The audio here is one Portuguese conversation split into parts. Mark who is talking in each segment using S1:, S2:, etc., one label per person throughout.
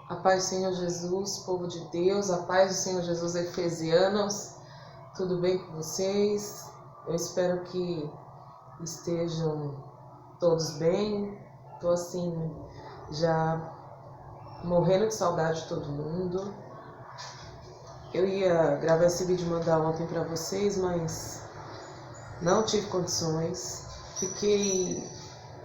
S1: A paz do Senhor Jesus, povo de Deus, a paz do Senhor Jesus, efesianos, tudo bem com vocês? Eu espero que estejam todos bem. Estou assim, já morrendo de saudade de todo mundo. Eu ia gravar esse vídeo e mandar ontem para vocês, mas não tive condições.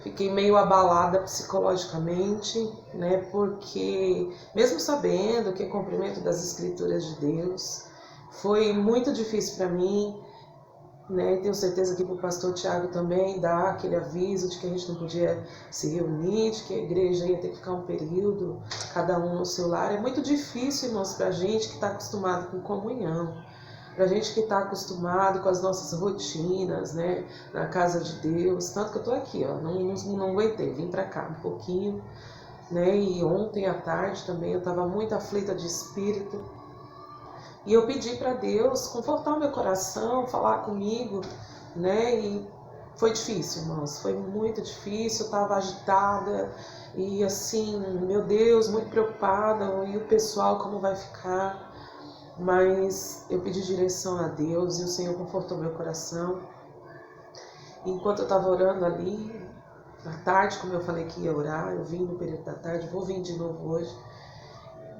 S1: Fiquei meio abalada psicologicamente, né? Porque mesmo sabendo que é cumprimento das Escrituras de Deus, foi muito difícil para mim, né? Tenho certeza que para o pastor Tiago também dar aquele aviso de que a gente não podia se reunir, de que a igreja ia ter que ficar um período, cada um no seu lar. É muito difícil, irmãos, para a gente que está acostumado com comunhão. Pra gente que está acostumado com as nossas rotinas, né, na casa de Deus, tanto que eu tô aqui, ó, não aguentei, vim para cá um pouquinho, né, e ontem à tarde também eu estava muito aflita de espírito, e eu pedi para Deus confortar o meu coração, falar comigo, né, e foi difícil, irmãos, foi muito difícil, eu estava agitada, e assim, meu Deus, muito preocupada, e o pessoal como vai ficar. Mas eu pedi direção a Deus e o Senhor confortou meu coração. Enquanto eu estava orando ali, à tarde, como eu falei que ia orar, eu vim no período da tarde, vou vir de novo hoje.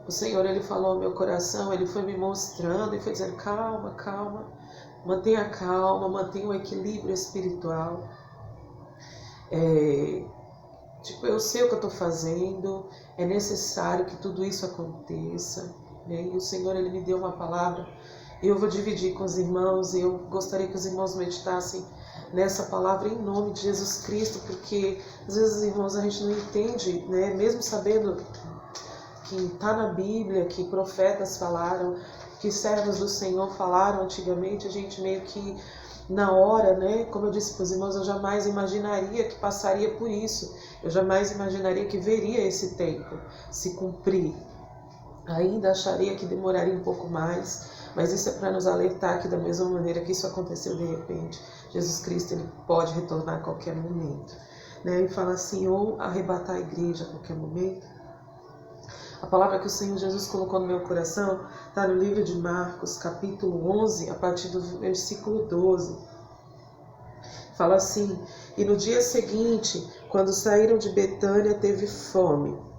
S1: O Senhor, Ele falou ao meu coração, Ele foi me mostrando e foi dizendo, calma, calma, mantenha a calma, mantenha o equilíbrio espiritual. Eu sei o que eu estou fazendo, é necessário que tudo isso aconteça. E o Senhor, Ele me deu uma palavra, eu vou dividir com os irmãos, e eu gostaria que os irmãos meditassem nessa palavra em nome de Jesus Cristo, porque às vezes, irmãos, a gente não entende, né? Mesmo sabendo que está na Bíblia, que profetas falaram, que servos do Senhor falaram antigamente, a gente meio que na hora, né? Como eu disse para os irmãos, eu jamais imaginaria que passaria por isso, eu jamais imaginaria que veria esse tempo se cumprir. Ainda acharia que demoraria um pouco mais, mas isso é para nos alertar que da mesma maneira que isso aconteceu de repente, Jesus Cristo, Ele pode retornar a qualquer momento, né? E fala assim, ou arrebatar a igreja a qualquer momento. A palavra que o Senhor Jesus colocou no meu coração está no livro de Marcos, capítulo 11, a partir do versículo 12. Fala assim, e no dia seguinte, quando saíram de Betânia, teve fome.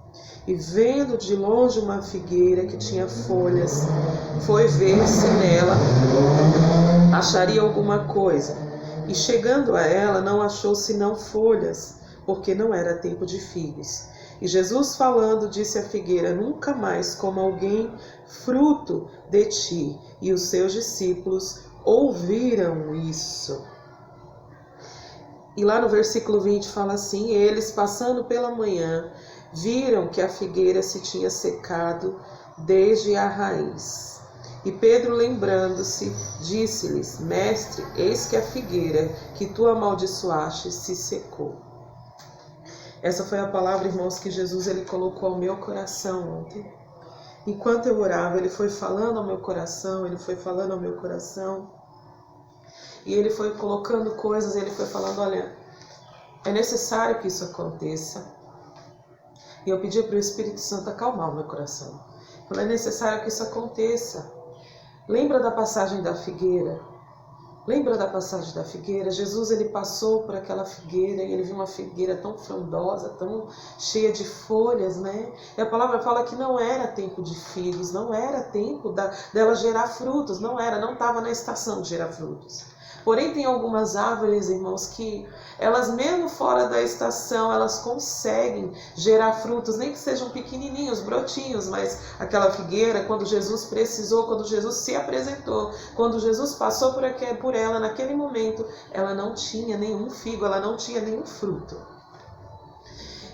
S1: E vendo de longe uma figueira que tinha folhas, foi ver se nela acharia alguma coisa. E chegando a ela, não achou senão folhas, porque não era tempo de figos. E Jesus falando, disse à figueira, nunca mais coma alguém fruto de ti. E os seus discípulos ouviram isso. E lá no versículo 20 fala assim, eles passando pela manhã, viram que a figueira se tinha secado desde a raiz. E Pedro, lembrando-se, disse-lhes, mestre, eis que a figueira que tu amaldiçoaste se secou. Essa foi a palavra, irmãos, que Jesus ele colocou ao meu coração ontem. Enquanto eu orava, Ele foi falando ao meu coração, Ele foi falando ao meu coração. E Ele foi colocando coisas, Ele foi falando, olha, é necessário que isso aconteça. E eu pedi para o Espírito Santo acalmar o meu coração. É necessário que isso aconteça. Lembra da passagem da figueira? Lembra da passagem da figueira? Jesus, Ele passou por aquela figueira e Ele viu uma figueira tão frondosa, tão cheia de folhas, né? E a palavra fala que não era tempo de figos, não era tempo dela gerar frutos, não estava na estação de gerar frutos. Porém, tem algumas árvores, irmãos, que elas mesmo fora da estação, elas conseguem gerar frutos, nem que sejam pequenininhos, brotinhos, mas aquela figueira, quando Jesus precisou, quando Jesus se apresentou, quando Jesus passou por ela naquele momento, ela não tinha nenhum figo, ela não tinha nenhum fruto.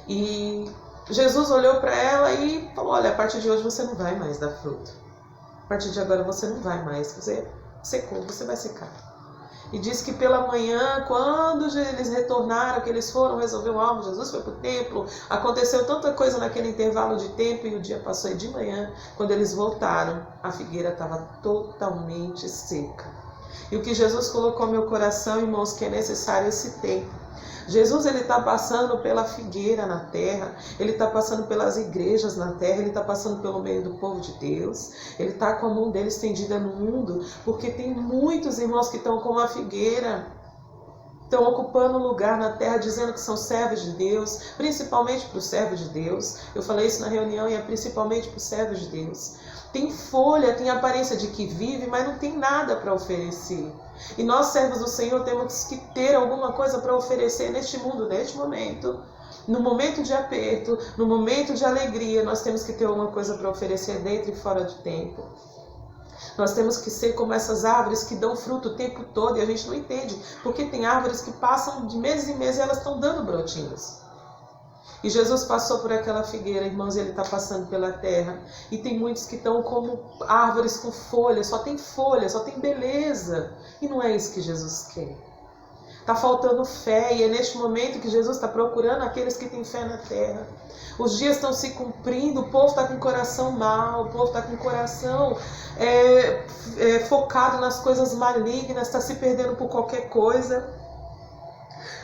S1: E Jesus olhou para ela e falou, olha, a partir de hoje você não vai mais dar fruto. A partir de agora você não vai mais, você secou, você vai secar. E diz que pela manhã, quando eles retornaram, que eles foram resolver o almo, Jesus foi para o templo, aconteceu tanta coisa naquele intervalo de tempo e o dia passou, e de manhã, quando eles voltaram, a figueira estava totalmente seca. E o que Jesus colocou no meu coração, irmãos, que é necessário esse tempo. Jesus, ele está passando pela figueira na terra, ele está passando pelas igrejas na terra, ele está passando pelo meio do povo de Deus, ele está com a mão dele estendida no mundo, porque tem muitos irmãos que estão como a figueira, estão ocupando lugar na terra, dizendo que são servos de Deus, principalmente para os servos de Deus. Eu falei isso na reunião e é principalmente para os servos de Deus. Tem folha, tem aparência de que vive, mas não tem nada para oferecer. E nós, servos do Senhor, temos que ter alguma coisa para oferecer neste mundo, neste momento. No momento de aperto, no momento de alegria, nós temos que ter alguma coisa para oferecer dentro e fora de tempo. Nós temos que ser como essas árvores que dão fruto o tempo todo e a gente não entende. Porque tem árvores que passam de meses em meses e elas estão dando brotinhos. E Jesus passou por aquela figueira, irmãos, e ele está passando pela terra. E tem muitos que estão como árvores com folha, só tem beleza. E não é isso que Jesus quer. Está faltando fé e é neste momento que Jesus está procurando aqueles que têm fé na terra. Os dias estão se cumprindo, o povo está com o coração mau, o povo está com o coração focado nas coisas malignas, está se perdendo por qualquer coisa.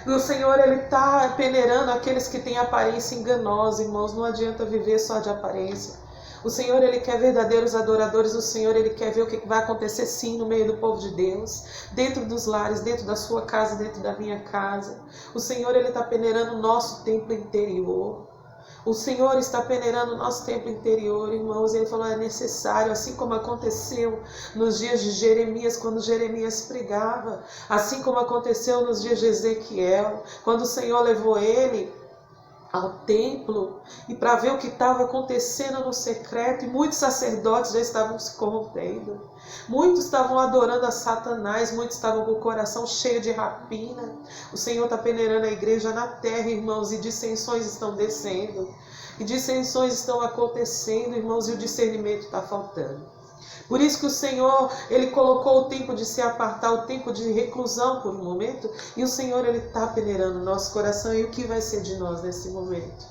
S1: E o Senhor, ele está peneirando aqueles que têm aparência enganosa, irmãos. Não adianta viver só de aparência. O Senhor, ele quer verdadeiros adoradores. O Senhor, ele quer ver o que vai acontecer sim no meio do povo de Deus. Dentro dos lares, dentro da sua casa, dentro da minha casa. O Senhor, ele está peneirando o nosso templo interior. O Senhor está peneirando o nosso templo interior, irmãos. Ele falou, é necessário, assim como aconteceu nos dias de Jeremias, quando Jeremias pregava. Assim como aconteceu nos dias de Ezequiel, quando o Senhor levou ele ao templo e para ver o que estava acontecendo no secreto, e muitos sacerdotes já estavam se corrompendo, muitos estavam adorando a Satanás, muitos estavam com o coração cheio de rapina. O Senhor está peneirando a igreja na terra, irmãos, e dissensões estão descendo, e dissensões estão acontecendo, irmãos, e o discernimento está faltando. Por isso que o Senhor, ele colocou o tempo de se apartar, o tempo de reclusão por um momento, e o Senhor, ele está peneirando o nosso coração, e o que vai ser de nós nesse momento?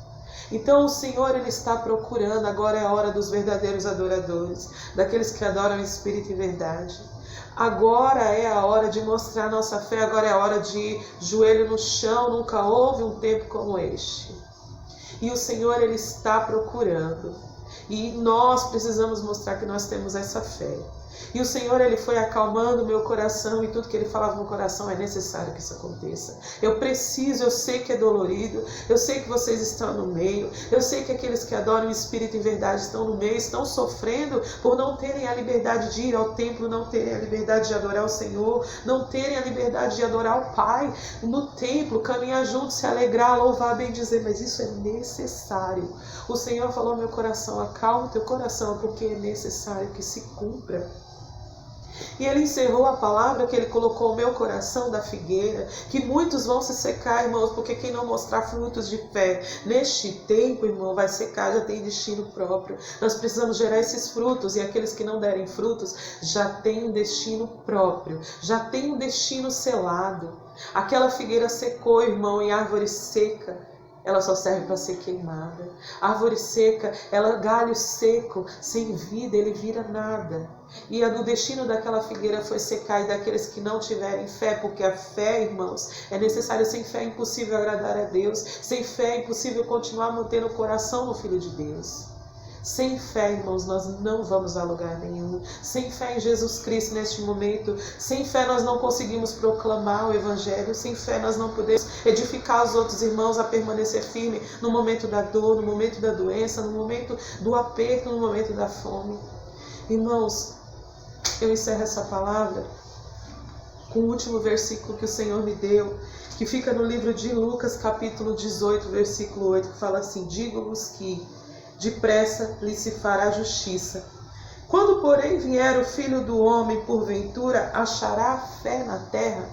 S1: Então o Senhor, ele está procurando, agora é a hora dos verdadeiros adoradores, daqueles que adoram em espírito e verdade. Agora é a hora de mostrar nossa fé, agora é a hora de joelho no chão, nunca houve um tempo como este. E o Senhor, ele está procurando. E nós precisamos mostrar que nós temos essa fé. E o Senhor, ele foi acalmando o meu coração, e tudo que ele falava no meu coração, é necessário que isso aconteça. Eu preciso, eu sei que é dolorido, eu sei que vocês estão no meio, eu sei que aqueles que adoram o Espírito em verdade estão no meio, estão sofrendo por não terem a liberdade de ir ao templo, não terem a liberdade de adorar o Senhor, não terem a liberdade de adorar o Pai no templo, caminhar juntos, se alegrar, louvar, bem dizer, mas isso é necessário. O Senhor falou ao meu coração, acalma o teu coração, porque é necessário que se cumpra. E ele encerrou a palavra que ele colocou no meu coração da figueira, que muitos vão se secar, irmãos, porque quem não mostrar frutos de fé neste tempo, irmão, vai secar, já tem destino próprio. Nós precisamos gerar esses frutos, e aqueles que não derem frutos já têm um destino próprio, já tem um destino selado. Aquela figueira secou, irmão, em árvore seca, ela só serve para ser queimada. Árvore seca, galho seco, sem vida, ele vira nada. E o destino daquela figueira foi secar, e daqueles que não tiverem fé, porque a fé, irmãos, é necessária. Sem fé é impossível agradar a Deus. Sem fé é impossível continuar mantendo o coração no Filho de Deus. Sem fé, irmãos, nós não vamos a lugar nenhum. Sem fé em Jesus Cristo neste momento, sem fé nós não conseguimos proclamar o Evangelho. Sem fé nós não podemos edificar os outros irmãos a permanecer firme no momento da dor, no momento da doença, no momento do aperto, no momento da fome. Irmãos, eu encerro essa palavra com o último versículo que o Senhor me deu, que fica no livro de Lucas, capítulo 18, versículo 8, que fala assim: digo-vos que depressa lhe se fará justiça. Quando, porém, vier o Filho do Homem, porventura, achará fé na terra?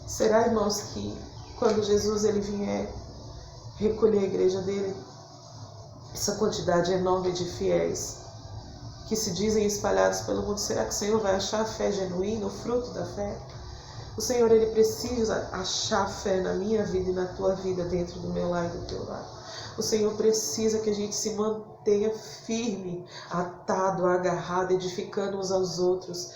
S1: Será, irmãos, que quando Jesus ele vier recolher a igreja dele, essa quantidade enorme de fiéis que se dizem espalhados pelo mundo, será que o Senhor vai achar a fé genuína, o fruto da fé? O Senhor, ele precisa achar fé na minha vida e na tua vida, dentro do meu lar e do teu lar. O Senhor precisa que a gente se mantenha firme, atado, agarrado, edificando uns aos outros.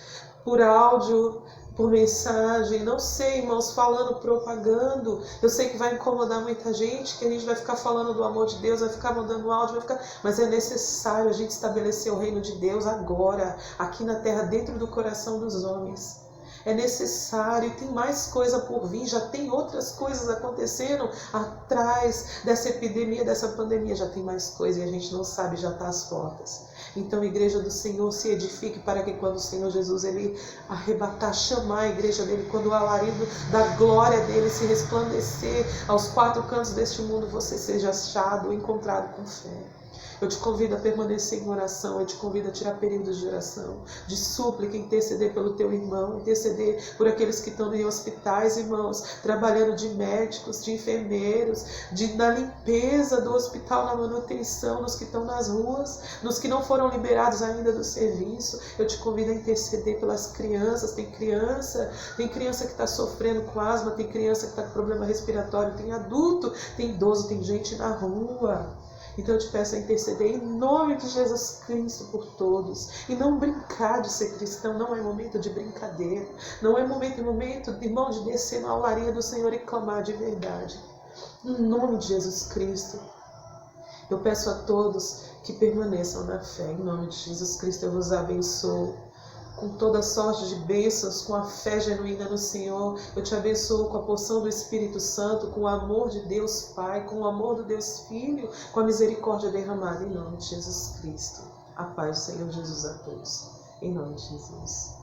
S1: Por por mensagem, não sei, irmãos, falando, propagando. Eu sei que vai incomodar muita gente, que a gente vai ficar falando do amor de Deus, vai ficar mandando áudio, mas é necessário a gente estabelecer o reino de Deus agora, aqui na terra, dentro do coração dos homens. É necessário, tem mais coisa por vir, já tem outras coisas acontecendo atrás dessa epidemia, dessa pandemia, já tem mais coisa e a gente não sabe, já está às portas. Então, igreja do Senhor, se edifique para que quando o Senhor Jesus ele arrebatar, chamar a igreja dele, quando o alarido da glória dele se resplandecer aos quatro cantos deste mundo, você seja achado, encontrado com fé. Eu te convido a permanecer em oração, eu te convido a tirar períodos de oração, de súplica, interceder pelo teu irmão, interceder por aqueles que estão em hospitais, irmãos, trabalhando de médicos, de enfermeiros, na limpeza do hospital, na manutenção, nos que estão nas ruas, nos que não foram liberados ainda do serviço. Eu te convido a interceder pelas crianças, tem criança que está sofrendo com asma, tem criança que está com problema respiratório, tem adulto, tem idoso, tem gente na rua. Então eu te peço a interceder em nome de Jesus Cristo por todos. E não brincar de ser cristão, não é momento de brincadeira. Não é momento, irmão, de descer na olaria do Senhor e clamar de verdade. Em nome de Jesus Cristo. Eu peço a todos que permaneçam na fé. Em nome de Jesus Cristo eu vos abençoo. Com toda sorte de bênçãos, com a fé genuína no Senhor. Eu te abençoo com a porção do Espírito Santo, com o amor de Deus Pai, com o amor do Deus Filho, com a misericórdia derramada em nome de Jesus Cristo. A paz do Senhor Jesus a todos. Em nome de Jesus.